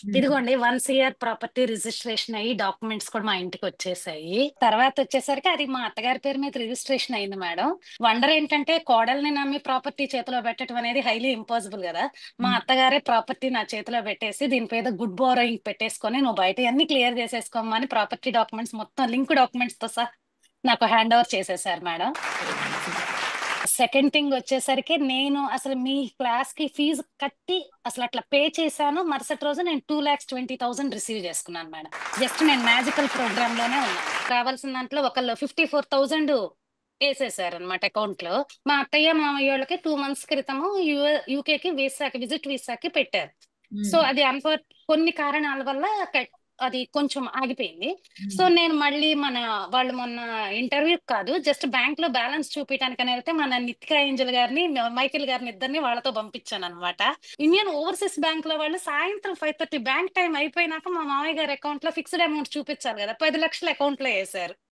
హ్మ్. ఇదిగోండి 1 year property registration అయ్యి డాక్యుమెంట్స్ కూడా మా ఇంటికొచ్చేసాయి. తర్వాతొచ్చేసరికి అది మా అత్తగారి పేరు మీద రిజిస్ట్రేషన్ అయింది మేడం. వండర్ ఏంటంటే కోడల్ని నమ్మి ప్రాపర్టీ చేతిలో పెట్టడం అనేది హైలీ ఇంపాసిబుల్ గదా! మా హ్మ్. అత్తగారే ప్రాపర్టీ నా చేతిలో పెట్టేసి దీని మీద గుడ్ బోరోయింగ్ పెట్టేసుకొని నువ్వు బయటయన్నీ క్లియర్ చేసేసుకోమ్మా అని ప్రాపర్టీ డాక్యుమెంట్స్ మొత్తం లింక్ డాక్యుమెంట్స్‌తో సహా నాకు హ్యాండ్ ఓవర్ చేసేసారు madam. Very nice. Second thing వచ్చేసరికి నేను అసలు మీ క్లాస్‌కి ఫీజు కట్టి అసలట్లా పే చేశాను. మరుసటి రోజు నేను 2,20,000 రిసీవ్ చేసుకున్నాను మేడం. జస్ట్ నేను మ్యాజికల్ ప్రోగ్రామ్‌లోనే ఉన్నాను. రావాల్సిన దాంట్లో ఒకళ్ళు 54,000 ఏసేసారనమాట అకౌంట్‌లో. మా అత్తయ్య, మామయ్యోళ్ళకి 2 మంత్స్ క్రితము యూకేకి విజిట్ వీసాకి పెట్టారు. సో, హ్మ్. అది కొన్ని కారణాల వల్ల అది కొంచెం ఆగిపోయింది. సో, హ్మ్. నేను మళ్ళీ వాళ్ళు మొన్న ఇంటర్వ్యూకి కాదు, జస్ట్ బ్యాంక్‌లో బ్యాలెన్స్ చూపియటానికని ఎళ్తే మన నిత్యా ఏంజెల్ గారిని, మైకేల్ గారిని ఇద్దరిని వాళ్ళతో పంపించాననమాట. ఇండియన్ ఓవర్‌సీస్ బ్యాంక్‌లో వాళ్ళు సాయంత్రం 5:30 బ్యాంక్ టైమ్ అయిపోయినాక మా మామయ్య గారి అకౌంట్‌లో ఫిక్స్డ్ అమౌంట్ చూపిచ్చాలి గదా! 10,00,000 అకౌంట్‌లో ఏశారు.